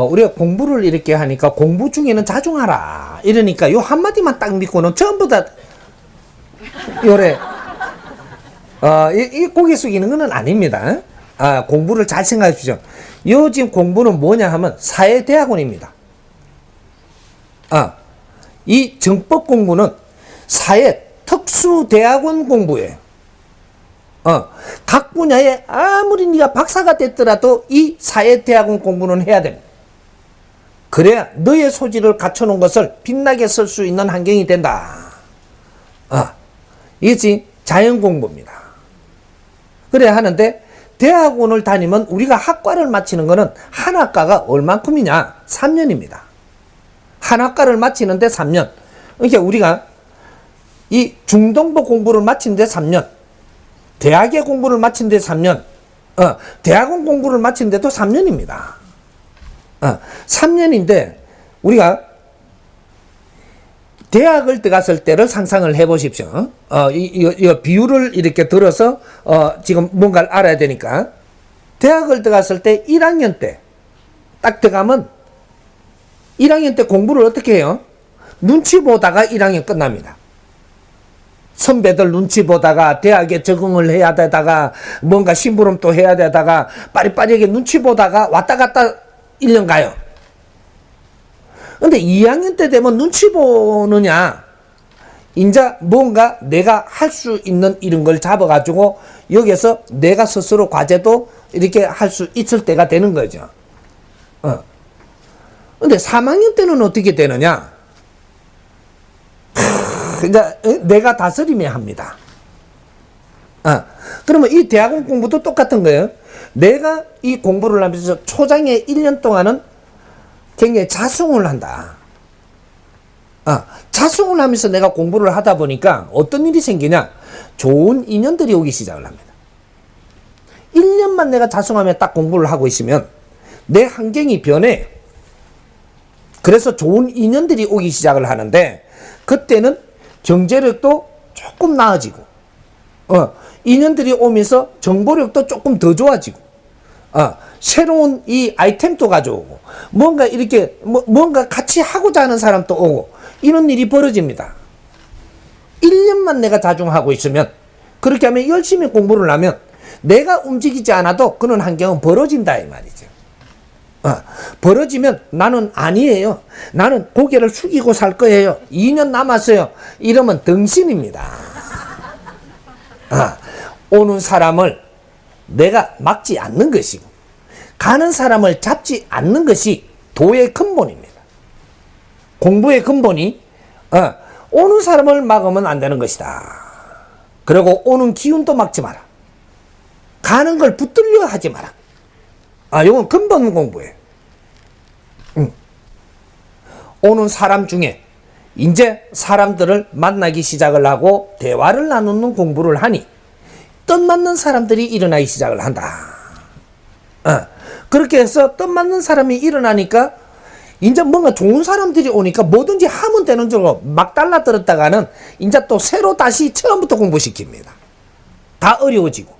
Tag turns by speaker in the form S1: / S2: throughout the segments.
S1: 우리가 공부를 이렇게 하니까 공부 중에는 자중하라. 이러니까 요 한마디만 딱 믿고는 전부 다, 요래, 이 고개 숙이는 건 아닙니다. 공부를 잘 생각해 주죠. 요 지금 공부는 뭐냐 하면 사회대학원입니다. 이 정법 공부는 사회 특수대학원 공부예요. 각 분야에 아무리 네가 박사가 됐더라도 이 사회대학원 공부는 해야 됩니다. 그래야 너의 소질을 갖춰놓은 것을 빛나게 쓸 수 있는 환경이 된다. 이게 자연 공부입니다. 그래야 하는데 대학원을 다니면 우리가 학과를 마치는 것은 한 학과가 얼만큼이냐? 3년입니다. 한 학과를 마치는데 3년. 그러니까 우리가 이 중동부 공부를 마치는데 3년, 대학의 공부를 마치는데 3년, 대학원 공부를 마치는데도 3년입니다. 3년인데 우리가 대학을 들어갔을 때를 상상을 해 보십시오. 이 비율을 이렇게 들어서 지금 뭔가를 알아야 되니까. 대학을 들어갔을 때 1학년 때 딱 들어가면 1학년 때 공부를 어떻게 해요? 눈치 보다가 1학년 끝납니다. 선배들 눈치 보다가 대학에 적응을 해야 되다가 뭔가 심부름도 해야 되다가 빠리빠리하게 눈치 보다가 왔다 갔다 1년 가요. 근데 2학년 때 되면 눈치 보느냐? 이제 뭔가 내가 할 수 있는 이런 걸 잡아가지고 여기서 내가 스스로 과제도 이렇게 할 수 있을 때가 되는 거죠. 근데 3학년 때는 어떻게 되느냐? 이제 내가 다스림해야 합니다. 그러면 이 대학원 공부도 똑같은 거예요. 내가 이 공부를 하면서 초장에 1년 동안은 굉장히 자승을 한다. 자승을 하면서 내가 공부를 하다 보니까 어떤 일이 생기냐? 좋은 인연들이 오기 시작을 합니다. 1년만 내가 자승하며 딱 공부를 하고 있으면 내 환경이 변해. 그래서 좋은 인연들이 오기 시작을 하는데 그때는 경제력도 조금 나아지고 인연들이 오면서 정보력도 조금 더 좋아지고 새로운 이 아이템도 가져오고 뭔가 이렇게 뭔가 같이 하고자 하는 사람도 오고 이런 일이 벌어집니다. 1년만 내가 자중하고 있으면 그렇게 하면 열심히 공부를 하면 내가 움직이지 않아도 그런 환경은 벌어진다 이 말이죠. 벌어지면 나는 아니에요. 나는 고개를 숙이고 살 거예요. 2년 남았어요. 이러면 덩신입니다. 오는 사람을 내가 막지 않는 것이고 가는 사람을 잡지 않는 것이 도의 근본입니다. 공부의 근본이 오는 사람을 막으면 안 되는 것이다. 그리고 오는 기운도 막지 마라. 가는 걸 붙들려 하지 마라. 이건 근본 공부예요. 오는 사람 중에 이제 사람들을 만나기 시작을 하고 대화를 나누는 공부를 하니 뜻맞는 사람들이 일어나기 시작을 한다. 그렇게 해서 뜻맞는 사람이 일어나니까 이제 뭔가 좋은 사람들이 오니까 뭐든지 하면 되는 줄로 막 달라들었다가는 이제 또 새로 다시 처음부터 공부시킵니다. 다 어려워지고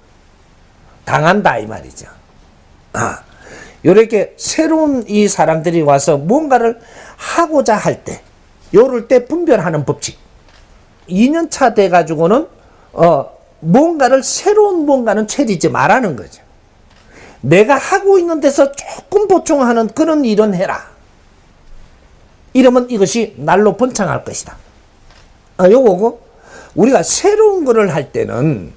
S1: 당한다 이 말이죠. 이렇게 새로운 이 사람들이 와서 뭔가를 하고자 할 때 요럴 때 분별하는 법칙. 2년차 돼 가지고는 뭔가를 새로운 뭔가는 채리지 말라는 거죠. 내가 하고 있는 데서 조금 보충하는 그런 일은 해라. 이러면 이것이 날로 번창할 것이다. 요거고 우리가 새로운 거를 할 때는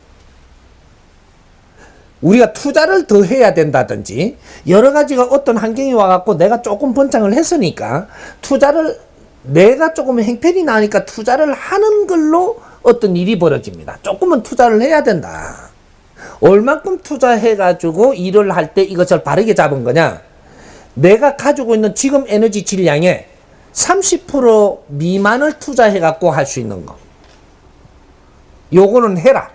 S1: 우리가 투자를 더 해야 된다든지 여러 가지가 어떤 환경이 와갖고 내가 조금 번창을 했으니까 투자를 내가 조금 행편이 나니까 투자를 하는 걸로 어떤 일이 벌어집니다. 조금은 투자를 해야 된다. 얼만큼 투자해가지고 일을 할 때 이것을 바르게 잡은 거냐? 내가 가지고 있는 지금 에너지 질량의 30% 미만을 투자해갖고 할 수 있는 거. 요거는 해라.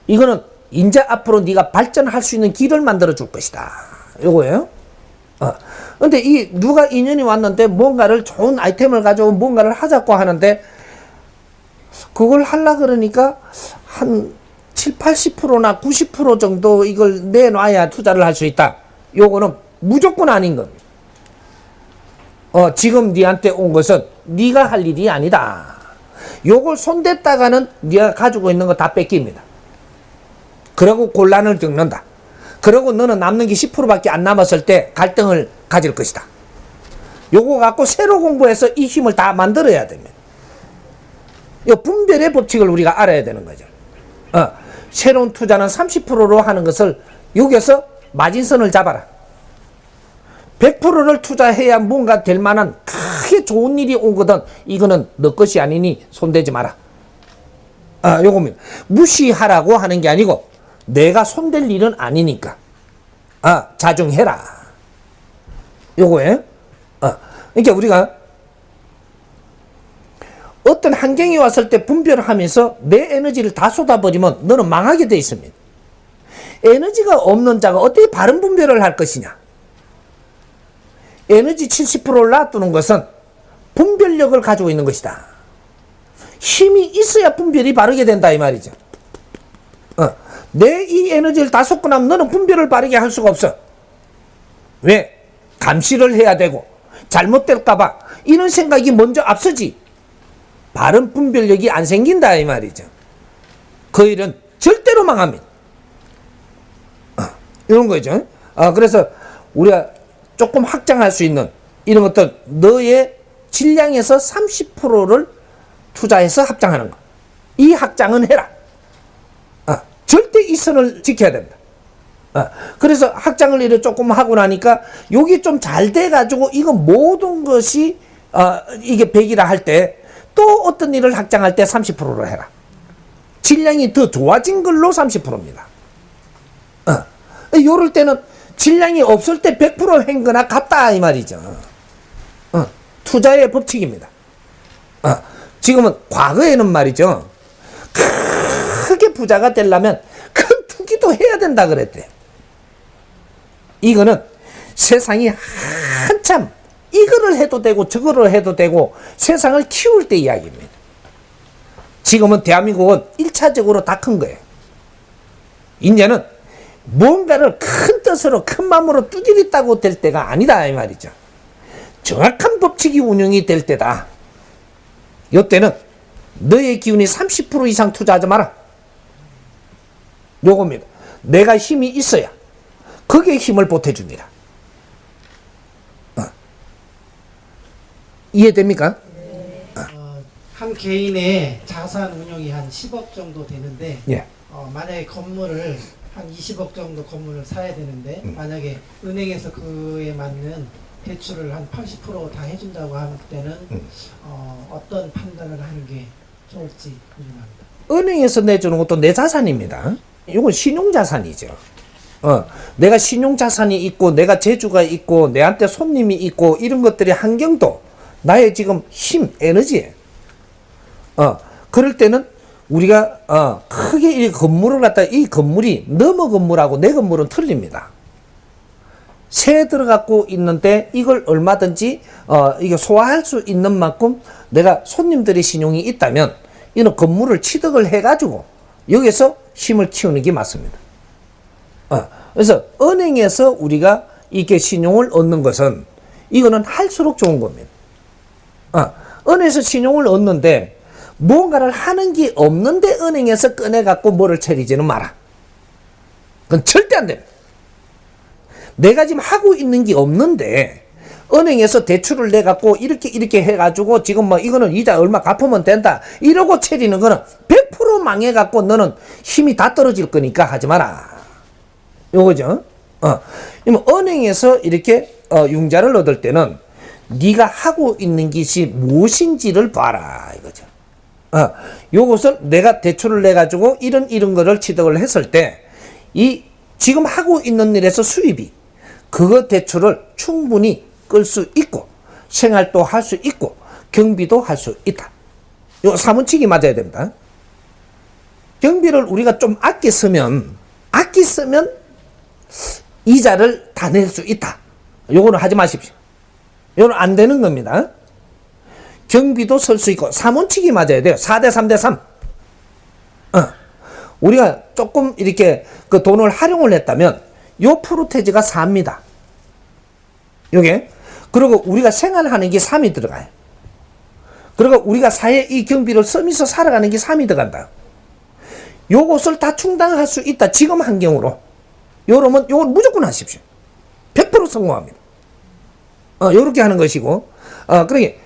S1: 이거는 이제 앞으로 네가 발전할 수 있는 길을 만들어 줄 것이다. 요거예요. 근데 누가 인연이 왔는데 뭔가를 좋은 아이템을 가져온 뭔가를 하자고 하는데 그걸 하려 그러니까 한 7, 80%나 90% 정도 이걸 내놔야 투자를 할 수 있다. 요거는 무조건 아닌 겁니다. 지금 니한테 온 것은 네가 할 일이 아니다. 요걸 손댔다가는 네가 가지고 있는 거 다 뺏깁니다. 그러고 곤란을 겪는다. 그러고 너는 남는 게 10%밖에 안 남았을 때 갈등을 가질 것이다. 요거 갖고 새로 공부해서 이 힘을 다 만들어야 됩니다. 이 분별의 법칙을 우리가 알아야 되는 거죠. 새로운 투자는 30%로 하는 것을 여기서 마진선을 잡아라. 100%를 투자해야 뭔가 될 만한 크게 좋은 일이 오거든. 이거는 너 것이 아니니 손대지 마라. 요겁니다. 무시하라고 하는 게 아니고 내가 손댈 일은 아니니까 자중해라. 요거에 그러니까 우리가 어떤 환경이 왔을 때 분별하면서 내 에너지를 다 쏟아버리면 너는 망하게 돼 있습니다. 에너지가 없는 자가 어떻게 바른 분별을 할 것이냐. 에너지 70%를 놔두는 것은 분별력을 가지고 있는 것이다. 힘이 있어야 분별이 바르게 된다 이 말이죠. 내 이 에너지를 다 쏟고 나면 너는 분별을 바르게 할 수가 없어. 왜? 감시를 해야 되고 잘못될까봐 이런 생각이 먼저 앞서지. 바른 분별력이 안 생긴다 이 말이죠. 그 일은 절대로 망합니다. 이런 거죠. 그래서 우리가 조금 확장할 수 있는 이런 것들, 너의 질량에서 30%를 투자해서 확장하는 거. 이 확장은 해라. 절대 이 선을 지켜야 된다. 그래서 확장을 이렇게 조금 하고 나니까 여기 좀 잘 돼가지고 이거 모든 것이 이게 100이라 할 때 또 어떤 일을 확장할 때 30%로 해라. 질량이 더 좋아진 걸로 30%입니다. 요럴 때는 질량이 없을 때 100% 한 거나 같다 이 말이죠. 투자의 법칙입니다. 지금은 과거에는 말이죠. 크게 부자가 되려면 큰 투기도 해야 된다 그랬대. 이거는 세상이 한참 이거를 해도 되고 저거를 해도 되고 세상을 키울 때 이야기입니다. 지금은 대한민국은 1차적으로 다 큰 거예요. 이제는 뭔가를 큰 뜻으로 큰 마음으로 두드렸다고 될 때가 아니다 이 말이죠. 정확한 법칙이 운영이 될 때다. 이때는 너의 기운이 30% 이상 투자하지 마라. 요겁니다. 내가 힘이 있어야 거기에 힘을 보태줍니다. 이해됩니까?
S2: 한 개인의 자산 운용이 한 10억 정도 되는데
S1: 예.
S2: 만약에 건물을 한 20억 정도 건물을 사야 되는데 만약에 은행에서 그에 맞는 대출을 한 80% 다 해준다고 할 때는 어떤 판단을 하는 게 좋을지 궁금합니다.
S1: 은행에서 내주는 것도 내 자산입니다. 이건 신용자산이죠. 내가 신용자산이 있고 내가 재주가 있고 내한테 손님이 있고 이런 것들의 환경도 나의 지금 힘, 에너지에 그럴 때는 우리가 크게 이 건물을 갖다 이 건물이 너머 건물하고 내 건물은 틀립니다. 새 들어갖고 있는데 이걸 얼마든지 이게 소화할 수 있는 만큼 내가 손님들의 신용이 있다면 이는 건물을 취득을 해가지고 여기서 힘을 키우는 게 맞습니다. 그래서 은행에서 우리가 이렇게 신용을 얻는 것은 이거는 할수록 좋은 겁니다. 은행에서 신용을 얻는데 뭔가를 하는 게 없는데 은행에서 꺼내갖고 뭐를 차리지는 마라. 그건 절대 안 됩니다. 내가 지금 하고 있는 게 없는데 은행에서 대출을 내갖고 이렇게 해가지고 지금 뭐 이거는 이자 얼마 갚으면 된다 이러고 차리는 거는 100% 망해갖고 너는 힘이 다 떨어질 거니까 하지 마라. 요거죠. 은행에서 이렇게 융자를 얻을 때는 네가 하고 있는 것이 무엇인지를 봐라 이거죠. 요것을 내가 대출을 내 가지고 이런 거를 취득을 했을 때 이 지금 하고 있는 일에서 수입이 그거 대출을 충분히 끌 수 있고 생활도 할 수 있고 경비도 할 수 있다. 요 사문칙이 맞아야 됩니다. 경비를 우리가 좀 아껴 쓰면 이자를 다 낼 수 있다. 요거는 하지 마십시오. 이건 안 되는 겁니다. 경비도 쓸 수 있고 사문칙이 맞아야 돼요. 4대 3대 3. 우리가 조금 이렇게 그 돈을 활용을 했다면 요 프로테지가 4입니다. 요게. 그리고 우리가 생활하는 게 3이 들어가요. 그리고 우리가 사회 이 경비를 쓰면서 살아가는 게 3이 들어간다. 요것을 다 충당할 수 있다. 지금 환경으로. 요러면 요걸 무조건 하십시오. 100% 성공합니다. 요렇게 하는 것이고, 그러니까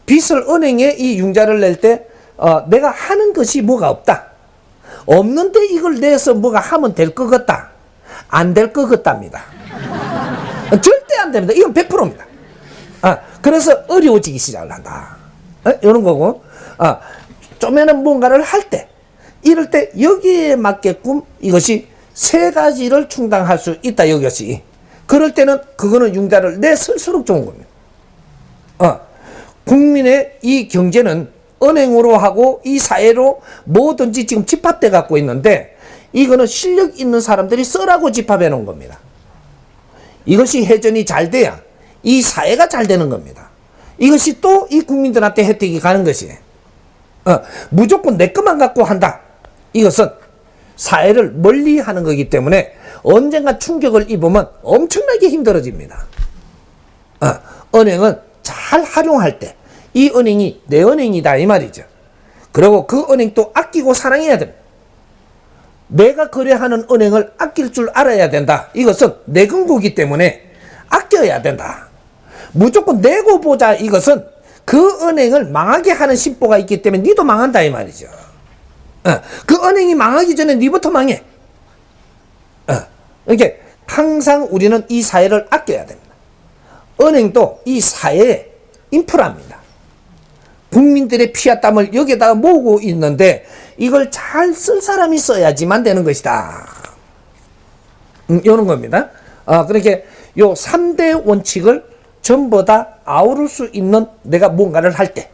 S1: 빚을 은행에 이 융자를 낼 때, 내가 하는 것이 뭐가 없다. 없는데 이걸 내서 뭐가 하면 될 것 같다. 안 될 것 같답니다. 절대 안 됩니다. 이건 100%입니다. 그래서 어려워지기 시작을 한다. 이런 거고, 좀에는 뭔가를 할 때, 이럴 때 여기에 맞게끔 이것이 3가지를 충당할 수 있다. 이것이. 그럴 때는 그거는 융자를 내쓸수록 좋은 겁니다. 국민의 이 경제는 은행으로 하고 이 사회로 뭐든지 지금 집합돼 갖고 있는데 이거는 실력 있는 사람들이 쓰라고 집합해 놓은 겁니다. 이것이 회전이 잘 돼야 이 사회가 잘 되는 겁니다. 이것이 또 이 국민들한테 혜택이 가는 것이에요. 무조건 내 것만 갖고 한다. 이것은 사회를 멀리 하는 거기 때문에 언젠가 충격을 입으면 엄청나게 힘들어집니다. 은행은 잘 활용할 때 이 은행이 내 은행이다 이 말이죠. 그리고 그 은행도 아끼고 사랑해야 됩니다. 내가 거래하는 은행을 아낄 줄 알아야 된다. 이것은 내금고기 때문에 아껴야 된다. 무조건 내고 보자. 이것은 그 은행을 망하게 하는 심보가 있기 때문에 니도 망한다 이 말이죠. 그 은행이 망하기 전에 니부터 망해. 이렇게 항상 우리는 이 사회를 아껴야 됩니다. 은행도 이 사회의 인프라입니다. 국민들의 피와 땀을 여기에다가 모으고 있는데 이걸 잘 쓸 사람이 써야지만 되는 것이다. 이런 겁니다. 그렇게 요 3대 원칙을 전부 다 아우를 수 있는 내가 뭔가를 할 때,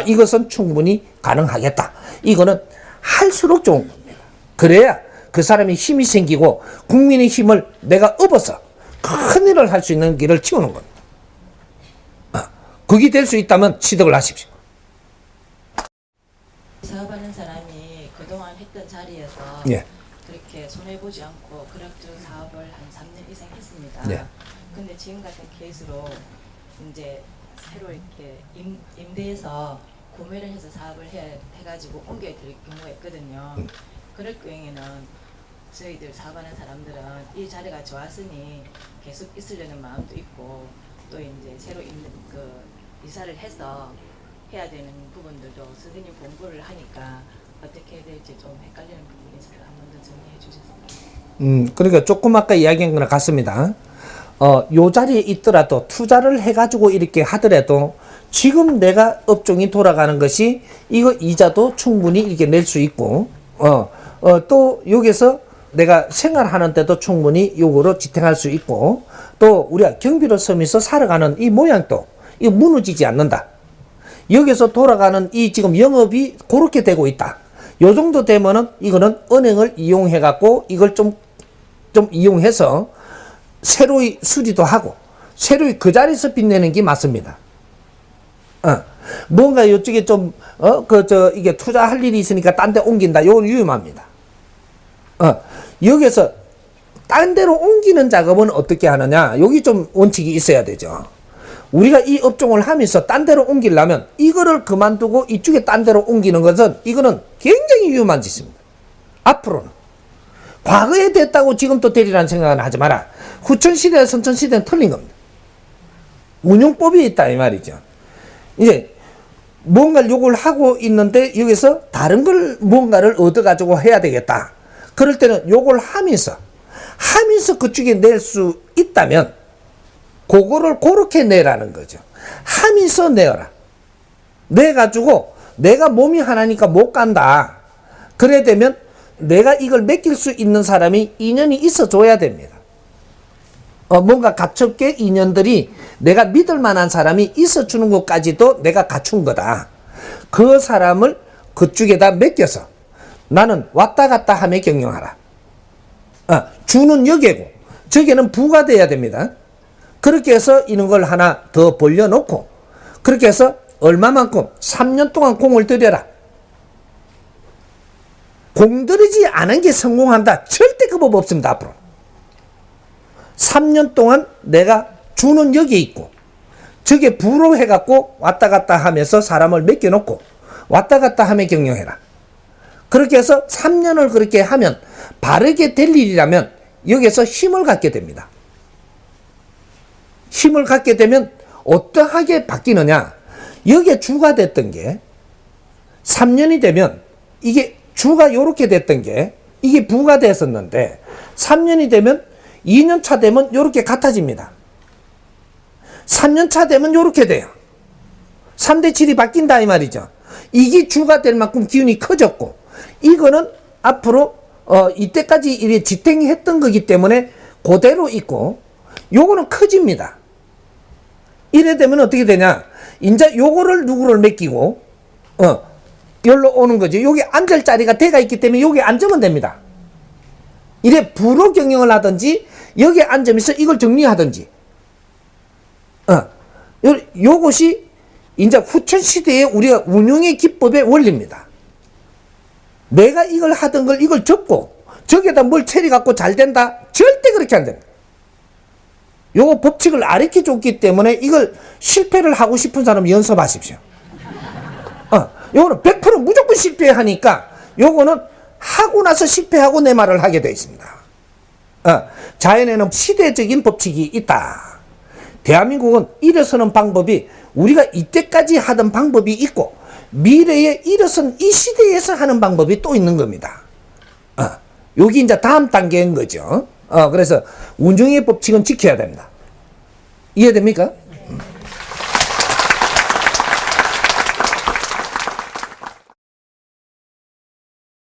S1: 이것은 충분히 가능하겠다. 이거는 할수록 좋은 겁니다. 그래야 그 사람이 힘이 생기고 국민의 힘을 내가 업어서 큰 일을 할 수 있는 길을 치우는 겁니다. 그게 될 수 있다면 취득을 하십시오.
S3: 사업하는 사람이 그동안 했던 자리에서
S1: 예.
S3: 그렇게 손해보지 않고 그럭저럭 사업을 한 3년 이상 했습니다.
S1: 예.
S3: 근데 지금 같은 케이스로 이제 새로 이렇게 임대해서 구매를 해서 사업을 해가지고 옮겨드릴 경우가 있거든요. 그럴 경우에는 저희들 사업하는 사람들은 이 자리가 좋았으니 계속 있으려는 마음도 있고 또 이제 새로 이사를 해서 해야 되는 부분들도 선생님 공부를 하니까 어떻게 해야 될지 좀 헷갈리는 부분이 있어서 한 번 더 정리해 주셨습니다.
S1: 그러니까 조금 아까 이야기한 거랑 같습니다. 요 자리에 있더라도 투자를 해가지고 이렇게 하더라도 지금 내가 업종이 돌아가는 것이 이거 이자도 충분히 이렇게 낼 수 있고, 또 여기서 내가 생활하는 데도 충분히 요거로 지탱할 수 있고, 또 우리가 경비를 쓰면서 살아가는 이 모양도 이거 무너지지 않는다. 여기서 돌아가는 이 지금 영업이 그렇게 되고 있다. 요 정도 되면은 이거는 은행을 이용해 갖고 이걸 좀 이용해서 새로이 수리도 하고 새로이 그 자리에서 빛내는 게 맞습니다. 뭔가 이쪽에 좀 이게 투자할 일이 있으니까 딴 데 옮긴다. 요건 위험합니다. 여기서 딴 데로 옮기는 작업은 어떻게 하느냐? 여기 좀 원칙이 있어야 되죠. 우리가 이 업종을 하면서 딴 데로 옮기려면 이거를 그만두고 이쪽에 딴 데로 옮기는 것은 이거는 굉장히 위험한 짓입니다. 앞으로는. 과거에 됐다고 지금 또 되리라는 생각은 하지 마라. 후천시대와 선천시대는 틀린 겁니다. 운용법이 있다 이 말이죠. 이제 뭔가를 요걸 하고 있는데 여기서 다른 걸 뭔가를 얻어가지고 해야 되겠다. 그럴 때는 요걸 하면서 그쪽에 낼 수 있다면 그거를 그렇게 내라는 거죠. 하면서 내어라. 내가지고 내가 몸이 하나니까 못 간다. 그래 되면 내가 이걸 맡길 수 있는 사람이 인연이 있어 줘야 됩니다. 뭔가 가축계 인연들이 내가 믿을 만한 사람이 있어 주는 것까지도 내가 갖춘 거다. 그 사람을 그쪽에다 맡겨서 나는 왔다 갔다 하며 경영하라. 주는 여기고 저기는 부가 돼야 됩니다. 그렇게 해서 이런 걸 하나 더 벌려놓고 그렇게 해서 얼마만큼 3년 동안 공을 들여라. 공 들이지 않은 게 성공한다. 절대 그 법 없습니다. 앞으로 3년 동안 내가 주는 여기에 있고 저게 부로 해갖고 왔다 갔다 하면서 사람을 맡겨놓고 왔다 갔다 하며 경영해라. 그렇게 해서 3년을 그렇게 하면 바르게 될 일이라면 여기에서 힘을 갖게 됩니다. 힘을 갖게 되면 어떠하게 바뀌느냐. 여기에 주가 됐던 게 3년이 되면 이게 주가 요렇게 됐던 게 이게 부가 됐었는데 3년이 되면 2년 차 되면 요렇게 같아집니다. 3년 차 되면 요렇게 돼요. 3대 7이 바뀐다 이 말이죠. 이게 주가 될 만큼 기운이 커졌고 이거는 앞으로 이때까지 이래 지탱했던 거기 때문에 그대로 있고 요거는 커집니다. 이래 되면 어떻게 되냐? 이제 요거를 누구를 맡기고 여기로 오는 거죠. 여기 앉을 자리가 대가 있기 때문에 여기 앉으면 됩니다. 이래 부로 경영을 하든지 여기 앉으면서 이걸 정리하든지 요것이 이제 후천 시대의 우리가 운영의 기법의 원리입니다. 내가 이걸 하던 걸 이걸 접고 저기에다 뭘 체리 갖고 잘 된다? 절대 그렇게 안 됩니다. 요거 법칙을 가르쳐 줬기 때문에 이걸 실패를 하고 싶은 사람 연습하십시오. 요거는 100% 무조건 실패하니까 요거는 하고 나서 실패하고 내 말을 하게 되어 있습니다. 자연에는 시대적인 법칙이 있다. 대한민국은 일어서는 방법이 우리가 이때까지 하던 방법이 있고 미래에 일어선 이 시대에서 하는 방법이 또 있는 겁니다. 여기 이제 다음 단계인 거죠. 그래서 운영의 법칙은 지켜야 됩니다. 이해됩니까?